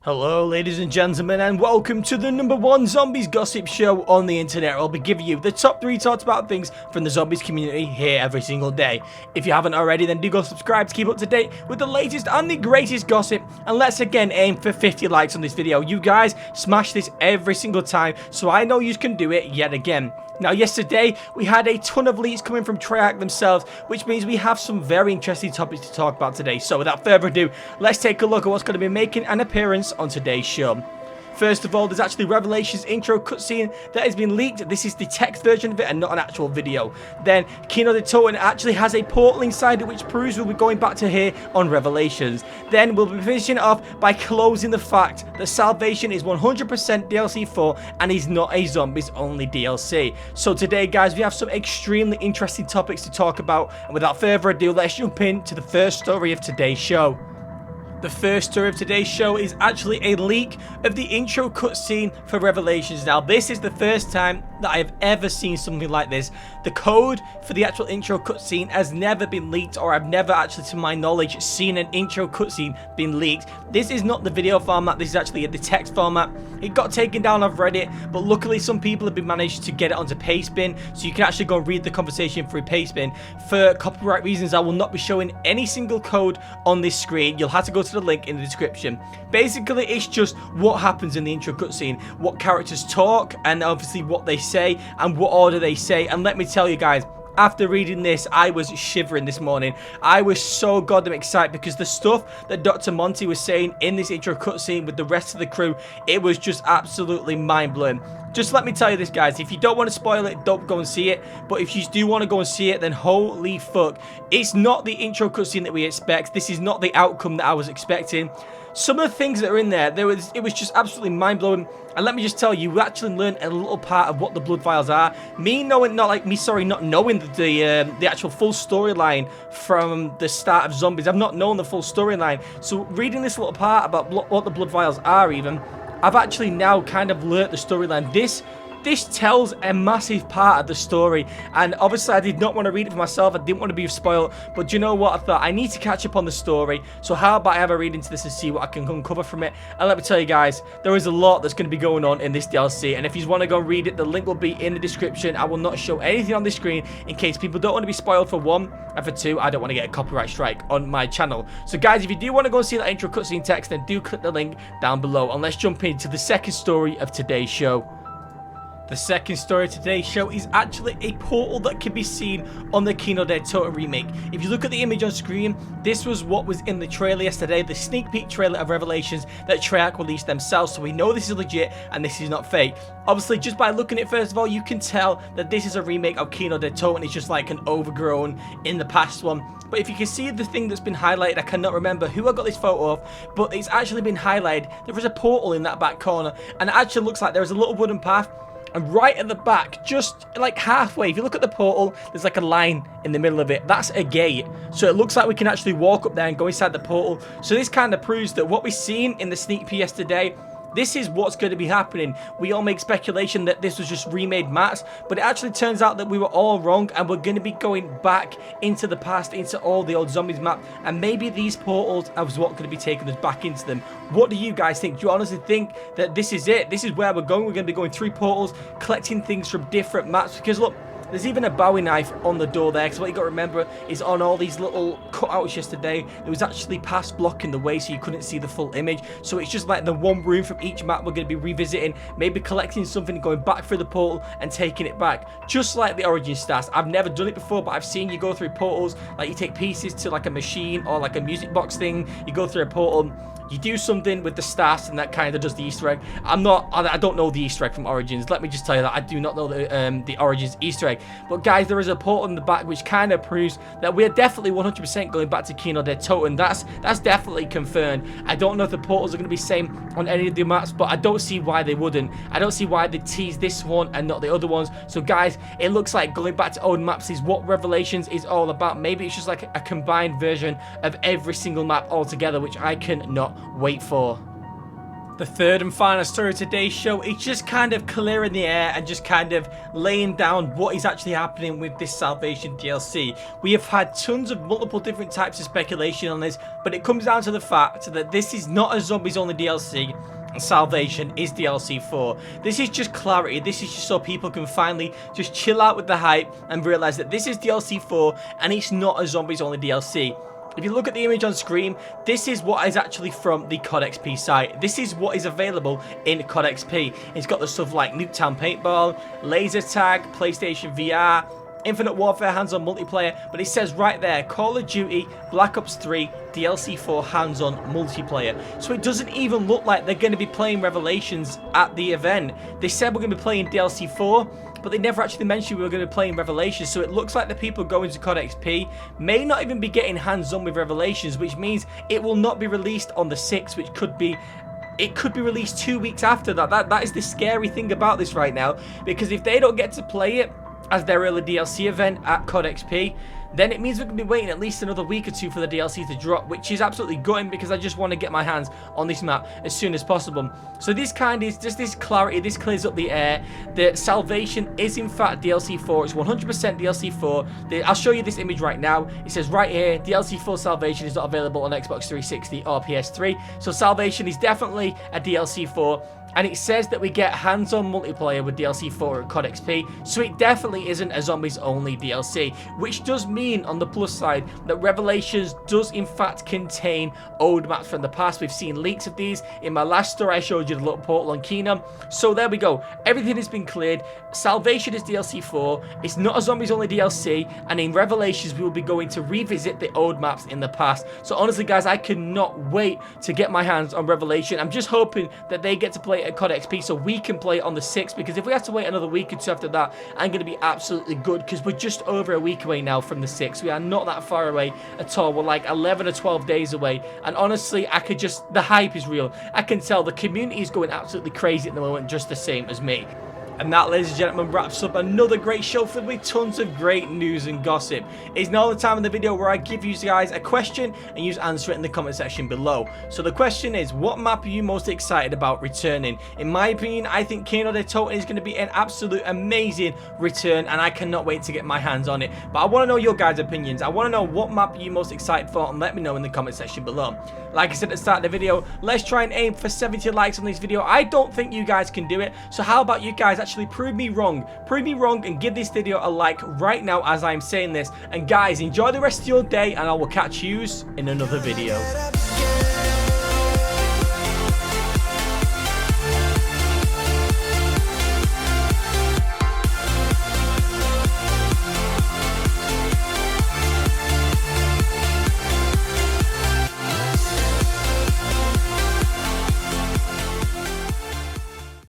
Hello ladies and gentlemen, and welcome to the #1 zombies gossip show on the internet. I'll be giving you the top 3 talked about things from the zombies community here every single day. If you haven't already, then do go subscribe to keep up to date with the latest and the greatest gossip, and let's again aim for 50 likes on this video. You guys smash this every single time, so I know you can do it yet again. Now, yesterday, we had a ton of leaks coming from Treyarch themselves, which means we have some very interesting topics to talk about today. So, without further ado, let's take a look at what's going to be making an appearance on today's show. First of all, there's actually Revelation's intro cutscene that has been leaked. This is the text version of it and not an actual video. Then, Kino Der Toten actually has a portal inside it, which proves we'll be going back to here on Revelations. Then, we'll be finishing off by closing the fact that Salvation is 100% DLC 4 and is not a zombies only DLC. So today, guys, we have some extremely interesting topics to talk about. And without further ado, let's jump into the first story of today's show. The first story of today's show is actually a leak of the intro cutscene for Revelations. Now, this is the first time that I have ever seen something like this. The code for the actual intro cutscene has never been leaked, or I've never actually, to my knowledge, seen an intro cutscene being leaked. This is not the video format, this is actually the text format. It got taken down off Reddit, but luckily some people have been managed to get it onto Pastebin, so you can actually go and read the conversation through Pastebin. For copyright reasons, I will not be showing any single code on this screen. You'll have to go to the link in the description. Basically, it's just what happens in the intro cutscene, what characters talk, and obviously what they say, and what order they say. And let me tell you guys, after reading this, I was shivering this morning. I was so goddamn excited because the stuff that Dr. Monty was saying in this intro cutscene with the rest of the crew, it was just absolutely mind-blowing. Just let me tell you this, guys, if you don't want to spoil it, don't go and see it. But if you do want to go and see it, then holy fuck. It's not the intro cutscene that we expect. This is not the outcome that I was expecting. Some of the things that are in there, it was just absolutely mind-blowing. And let me just tell you, we actually learned a little part of what the blood vials are. Not knowing the actual full storyline from the start of Zombies. I've not known the full storyline. So reading this little part about what the blood vials are even, I've actually now kind of learnt the storyline. This tells a massive part of the story, and obviously I did not want to read it for myself. I didn't want to be spoiled, but do you know what? I thought I need to catch up on the story, so how about I have a read into this and see what I can uncover from it. And let me tell you guys, there is a lot that's going to be going on in this DLC, and if you want to go and read it, the link will be in the description. I will not show anything on this screen in case people don't want to be spoiled, for one, and for two, I don't want to get a copyright strike on my channel. So guys, if you do want to go and see that intro cutscene text, then do click the link down below, and let's jump into the second story of today's show. The second story of today's show is actually a portal that can be seen on the Kino Der Toten remake. If you look at the image on screen, this was what was in the trailer yesterday, the sneak peek trailer of Revelations that Treyarch released themselves, so we know this is legit and this is not fake. Obviously, just by looking at it, first of all, you can tell that this is a remake of Kino Der Toten. It's just like an overgrown in the past one. But if you can see the thing that's been highlighted, I cannot remember who I got this photo of, but it's actually been highlighted. There is a portal in that back corner, and it actually looks like there's a little wooden path. And right at the back, just like halfway, if you look at the portal, there's like a line in the middle of it. That's a gate. So it looks like we can actually walk up there and go inside the portal. So this kind of proves that what we've seen in the sneak peek yesterday, this is what's going to be happening. We all make speculation that this was just remade maps, but it actually turns out that we were all wrong, and we're going to be going back into the past, into all the old Zombies map, and maybe these portals are what's going to be taking us back into them. What do you guys think? Do you honestly think that this is it? This is where we're going? We're going to be going through portals, collecting things from different maps, because look, there's even a Bowie knife on the door there, because what you got to remember is on all these little cutouts yesterday, there was actually past blocking the way so you couldn't see the full image. So it's just like the one room from each map we're going to be revisiting, maybe collecting something, going back through the portal and taking it back. Just like the Origin stats. I've never done it before, but I've seen you go through portals, like you take pieces to like a machine or like a music box thing, you go through a portal, you do something with the stats, and that kind of does the Easter egg. I don't know the Easter egg from Origins. Let me just tell you that I do not know the Origins Easter egg. But guys, there is a portal in the back which kind of proves that we're definitely 100% going back to Kino Der Toten. That's definitely confirmed. I don't know if the portals are going to be same on any of the maps, but I don't see why they wouldn't. I don't see why they tease this one and not the other ones. So guys, it looks like going back to old maps is what Revelations is all about. Maybe it's just like a combined version of every single map all together, which I cannot wait for. The third and final story of today's show is just kind of clearing the air and just kind of laying down what is actually happening with this Salvation DLC. We have had tons of multiple different types of speculation on this, but it comes down to the fact that this is not a zombies only DLC. Salvation is DLC 4. This is just clarity. This is just so people can finally just chill out with the hype and realize that this is DLC 4 and it's not a zombies only DLC. If you look at the image on screen, this is what is actually from the COD XP site. This is what is available in COD XP. It's got the stuff like Nuketown Paintball, Laser Tag, PlayStation VR, Infinite Warfare hands-on multiplayer, but it says right there, Call of Duty Black Ops 3 DLC 4 hands-on multiplayer. So it doesn't even look like they're going to be playing Revelations at the event. They said we're going to be playing DLC 4, but they never actually mentioned we were going to be playing Revelations, so it looks like the people going to COD XP may not even be getting hands-on with Revelations, which means it will not be released on the 6th, which could be... It could be released 2 weeks after that. That is the scary thing about this right now, because if they don't get to play it as their early DLC event at COD XP, then it means we're going to be waiting at least another week or two for the DLC to drop, which is absolutely gutting because I just want to get my hands on this map as soon as possible. So this kind is just this clarity, this clears up the air. The Salvation is in fact DLC 4, it's 100% DLC 4. I'll show you this image right now. It says right here, DLC 4 Salvation is not available on Xbox 360 or PS3. So Salvation is definitely a DLC 4. And it says that we get hands-on multiplayer with DLC 4 at COD XP, so it definitely isn't a zombies-only DLC, which does mean, on the plus side, that Revelations does in fact contain old maps from the past. We've seen leaks of these. In my last story, I showed you the little portal on Kino. So there we go. Everything has been cleared. Salvation is DLC 4. It's not a zombies-only DLC, and in Revelations, we will be going to revisit the old maps in the past. So honestly, guys, I cannot wait to get my hands on Revelation. I'm just hoping that they get to play it at COD XP so we can play it on the 6th, because if we have to wait another week or two after that, I'm going to be absolutely good, because we're just over a week away now from the 6th. We are not that far away at all. We're like 11 or 12 days away, and honestly, I could just, the hype is real. I can tell the community is going absolutely crazy at the moment, just the same as me. And that, ladies and gentlemen, wraps up another great show filled with tons of great news and gossip. It's now the time in the video where I give you guys a question and you answer it in the comment section below. So the question is, what map are you most excited about returning? In my opinion, I think Kino Der Toten is going to be an absolute amazing return, and I cannot wait to get my hands on it. But I want to know your guys' opinions. I want to know what map are you most excited for, and let me know in the comment section below. Like I said at the start of the video, let's try and aim for 70 likes on this video. I don't think you guys can do it, so how about you guys actually prove me wrong and give this video a like right now as I'm saying this. And guys, enjoy the rest of your day, and I will catch you in another video.